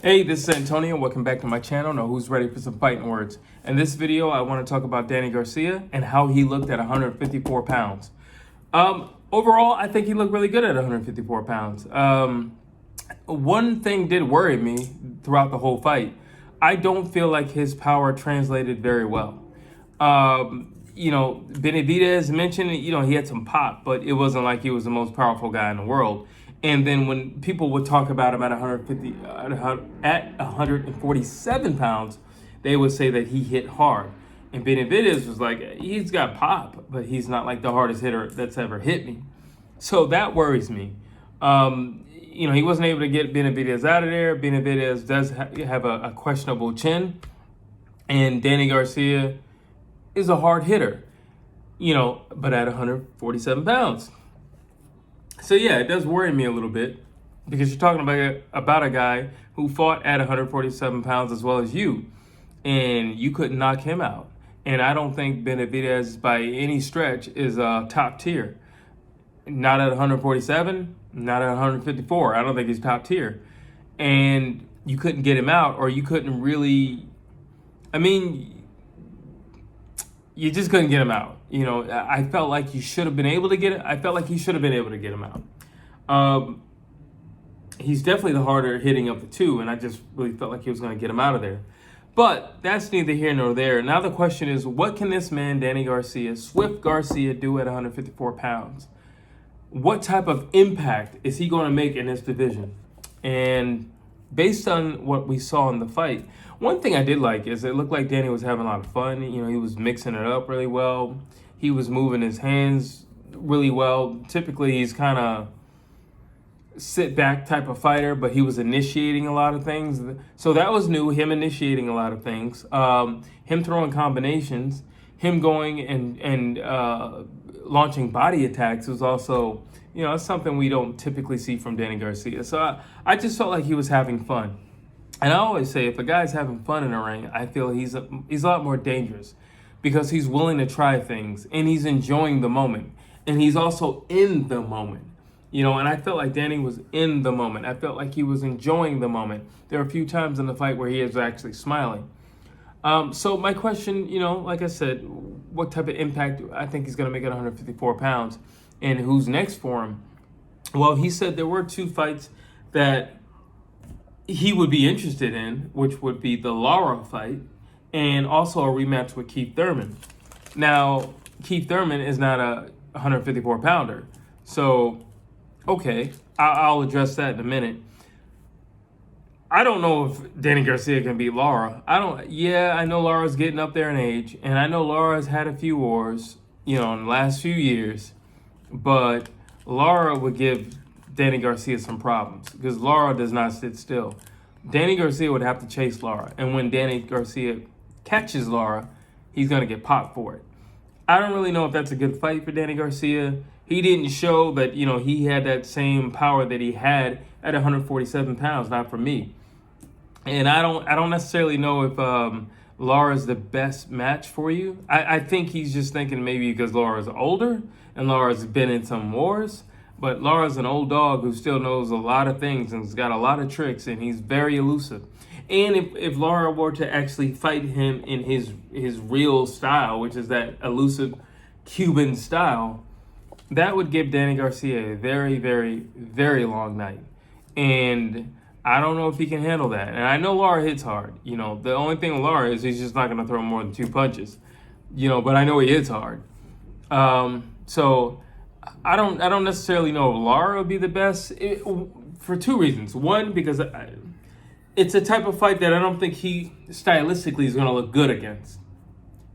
Hey, this is Antonio. Welcome back to my channel. Now, who's ready for some fighting words? In this video, I want to talk about Danny Garcia and how he looked at 154 pounds. Overall, I think he looked really good at 154 pounds. One thing did worry me throughout the whole fight. I don't feel like his power translated very well. Benavidez mentioned, he had some pop, but it wasn't like he was the most powerful guy in the world. And then when people would talk about him at 147 pounds, they would say that he hit hard. And Benavidez was like, he's got pop, but he's not like the hardest hitter that's ever hit me. So that worries me. He wasn't able to get Benavidez out of there. Benavidez does have a questionable chin. And Danny Garcia is a hard hitter, but at 147 pounds. So yeah, it does worry me a little bit because you're talking about a guy who fought at 147 pounds as well as you, and you couldn't knock him out. And I don't think Benavidez by any stretch is top tier. Not at 147, not at 154. I don't think he's top tier. And you couldn't get him out, or you couldn't really, you just couldn't get him out. I felt like you should have been able to get it. I felt like he should have been able to get him out. He's definitely the harder hitting of the two, and I just really felt like he was going to get him out of there. But that's neither here nor there. Now the question is, what can this man, Danny Garcia, Swift Garcia, do at 154 pounds? What type of impact is he going to make in this division? And based on what we saw in the fight, one thing I did like is it looked like Danny was having a lot of fun. He was mixing it up really well. He was moving his hands really well. Typically, he's kind of sit back type of fighter, but he was initiating a lot of things. So that was new, him initiating a lot of things. Him throwing combinations, him going and launching body attacks was also, it's something we don't typically see from Danny Garcia. So I just felt like he was having fun. And I always say, if a guy's having fun in a ring, I feel he's a lot more dangerous because he's willing to try things and he's enjoying the moment. And he's also in the moment, and I felt like Danny was in the moment. I felt like he was enjoying the moment. There were a few times in the fight where he was actually smiling. So my question, like I said, what type of impact I think he's going to make at 154 pounds and who's next for him? Well, he said there were two fights that he would be interested in, which would be the Lara fight and also a rematch with Keith Thurman. Now, Keith Thurman is not a 154 pounder. So, okay, I'll address that in a minute. I don't know if Danny Garcia can beat Lara. I know Lara's getting up there in age, and I know Lara's had a few wars, in the last few years, but Lara would give Danny Garcia some problems because Lara does not sit still. Danny Garcia would have to chase Lara, and when Danny Garcia catches Lara, he's going to get popped for it. I don't really know if that's a good fight for Danny Garcia. He didn't show that, he had that same power that he had at 147 pounds, not for me. And I don't necessarily know if Lara's the best match for you. I think he's just thinking maybe because Lara's older and Lara's been in some wars. But Lara's an old dog who still knows a lot of things and has got a lot of tricks, and he's very elusive. And if Lara were to actually fight him in his real style, which is that elusive Cuban style, that would give Danny Garcia a very, very, very long night. And I don't know if he can handle that. And I know Lara hits hard. The only thing with Lara is he's just not going to throw more than 2 punches. But I know he hits hard. So I don't necessarily know if Lara would be the best for 2 reasons. One, because it's a type of fight that I don't think he stylistically is going to look good against.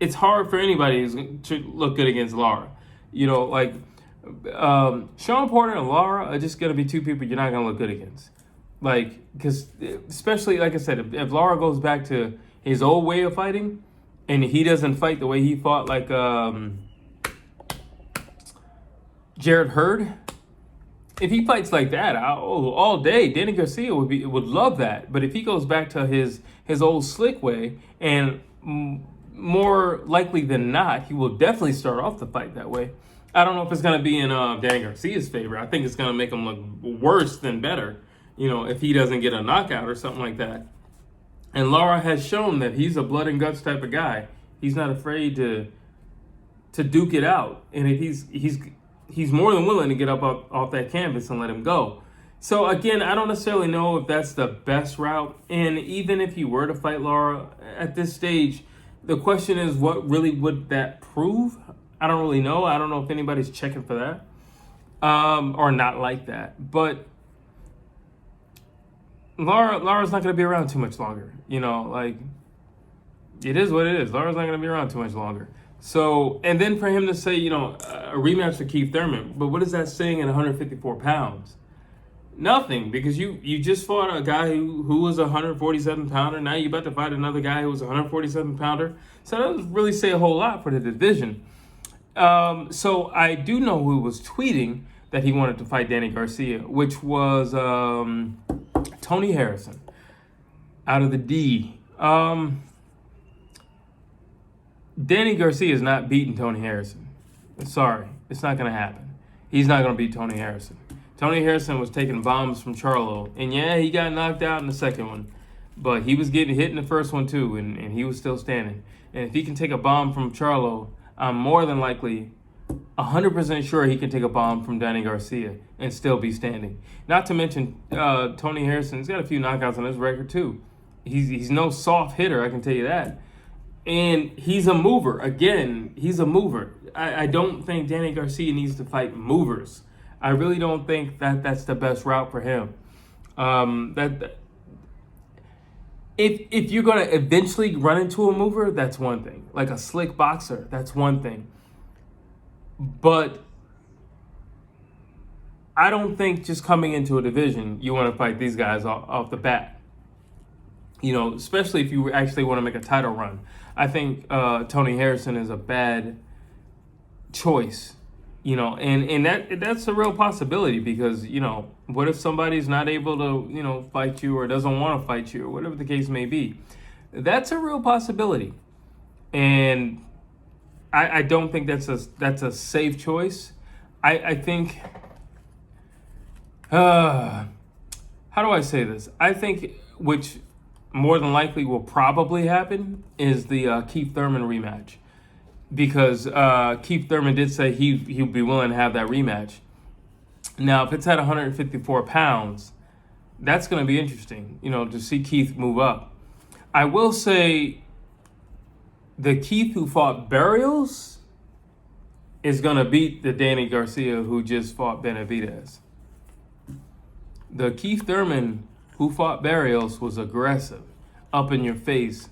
It's hard for anybody to look good against Lara. Sean Porter and Lara are just going to be 2 people you're not going to look good against. Because especially, like I said, if Lara goes back to his old way of fighting and he doesn't fight the way he fought like Jarret Hurd, if he fights like that all day, Danny Garcia would love that. But if he goes back to his old slick way, and more likely than not, he will definitely start off the fight that way. I don't know if it's going to be in Danny Garcia's favor. I think it's going to make him look worse than better. if he doesn't get a knockout or something like that. And Lara has shown that he's a blood and guts type of guy. He's not afraid to duke it out, and if he's more than willing to get up off that canvas and let him go. So again, I don't necessarily know if that's the best route. And even if he were to fight Lara at this stage, the question is, what really would that prove? I don't really know. I don't know if anybody's checking for that, or not like that. But Lara's not going to be around too much longer. Like, it is what it is. Lara's not going to be around too much longer. So, and then for him to say, a rematch for Keith Thurman, but what is that saying at 154 pounds? Nothing, because you just fought a guy who was a 147 pounder. Now you're about to fight another guy who was a 147 pounder. So that doesn't really say a whole lot for the division. So I do know who was tweeting that he wanted to fight Danny Garcia, which was Tony Harrison out of the D. Danny Garcia is not beating Tony Harrison. Sorry, it's not going to happen. He's not going to beat Tony Harrison. Tony Harrison was taking bombs from Charlo. And yeah, he got knocked out in the second one. But he was getting hit in the first one too, and he was still standing. And if he can take a bomb from Charlo, I'm more than likely 100% sure he can take a bomb from Danny Garcia and still be standing. Not to mention, Tony Harrison's got a few knockouts on his record too. He's no soft hitter, I can tell you that. And he's a mover. Again, he's a mover. I don't think Danny Garcia needs to fight movers. I really don't think that's the best route for him. If you're going to eventually run into a mover, that's one thing. Like a slick boxer, that's one thing. But I don't think just coming into a division, you want to fight these guys off the bat. Especially if you actually want to make a title run. I think Tony Harrison is a bad choice. And that's a real possibility because, what if somebody's not able to, fight you or doesn't want to fight you or whatever the case may be? That's a real possibility. And I don't think that's a safe choice. I think, how do I say this? I think, which more than likely will probably happen, is the Keith Thurman rematch. Because Keith Thurman did say he'd be willing to have that rematch. Now, if it's at 154 pounds, that's going to be interesting, to see Keith move up. I will say the Keith who fought Barrios is going to beat the Danny Garcia who just fought Benavidez. The Keith Thurman who fought Barrios was aggressive, up in your face.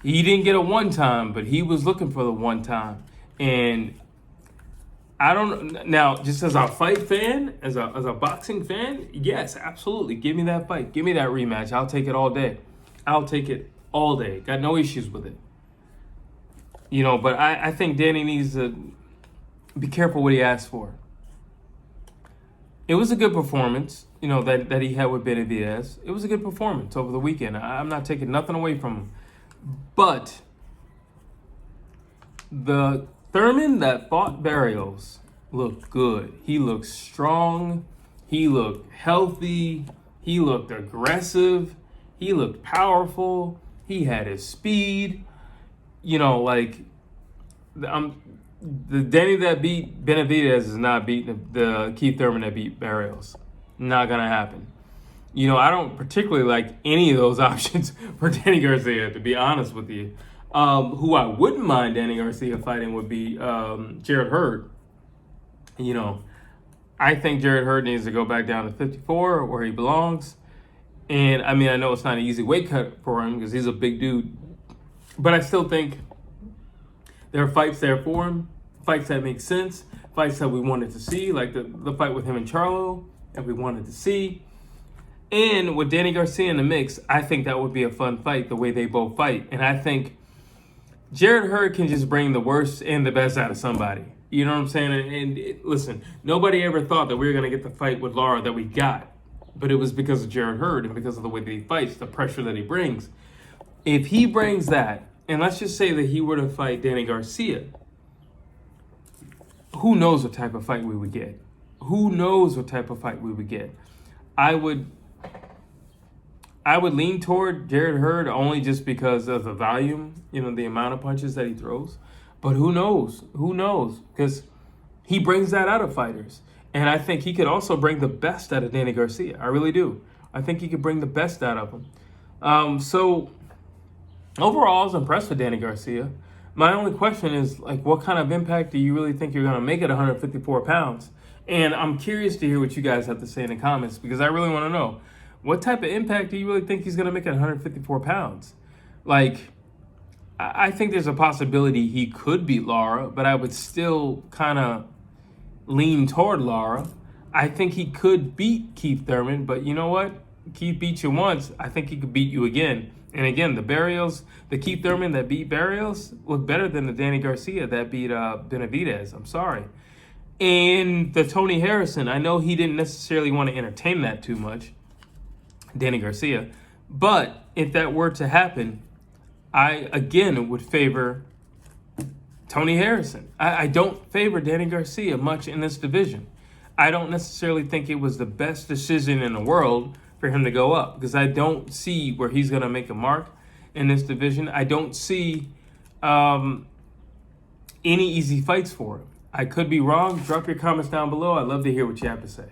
He didn't get a one-time, but he was looking for the one-time. And I don't, now, just as a fight fan, as a boxing fan, yes, absolutely. Give me that fight. Give me that rematch. I'll take it all day. I'll take it all day. Got no issues with it. But I think Danny needs to be careful what he asks for. It was a good performance, that he had with Benavidez. It was a good performance over the weekend. I'm not taking nothing away from him. But the Thurman that fought Barrios looked good. He looked strong. He looked healthy. He looked aggressive. He looked powerful. He had his speed. The Danny that beat Benavidez is not beating the Keith Thurman that beat Barrios. Not going to happen. I don't particularly like any of those options for Danny Garcia, to be honest with you. Who I wouldn't mind Danny Garcia fighting would be Jarret Hurd. I think Jarret Hurd needs to go back down to 54 where he belongs. And, I know it's not an easy weight cut for him because he's a big dude. But I still think there are fights there for him, fights that make sense, fights that we wanted to see, like the fight with him and Charlo that we wanted to see. And with Danny Garcia in the mix, I think that would be a fun fight, the way they both fight. And I think Jarret Hurd can just bring the worst and the best out of somebody. You know what I'm saying? And listen, nobody ever thought that we were going to get the fight with Lara that we got. But it was because of Jarret Hurd and because of the way that he fights, the pressure that he brings. If he brings that, and let's just say that he were to fight Danny Garcia, who knows what type of fight we would get? Who knows what type of fight we would get? I would I would lean toward Jarret Hurd only just because of the volume, the amount of punches that he throws. But who knows? Who knows? Because he brings that out of fighters. And I think he could also bring the best out of Danny Garcia. I really do. I think he could bring the best out of him. So overall, I was impressed with Danny Garcia. My only question is, what kind of impact do you really think you're going to make at 154 pounds? And I'm curious to hear what you guys have to say in the comments, because I really want to know, what type of impact do you really think he's going to make at 154 pounds? I think there's a possibility he could beat Lara, but I would still kind of lean toward Lara. I think he could beat Keith Thurman, but you know what? Keith beat you once. I think he could beat you again. And again, the Keith Thurman that beat Barrios looked better than the Danny Garcia that beat Benavidez. I'm sorry. And the Tony Harrison, I know he didn't necessarily want to entertain that too much, Danny Garcia. But if that were to happen, I, again, would favor Tony Harrison. I don't favor Danny Garcia much in this division. I don't necessarily think it was the best decision in the world for him to go up, because I don't see where he's going to make a mark in this division. I don't see any easy fights for him. I could be wrong. Drop your comments down below. I'd love to hear what you have to say.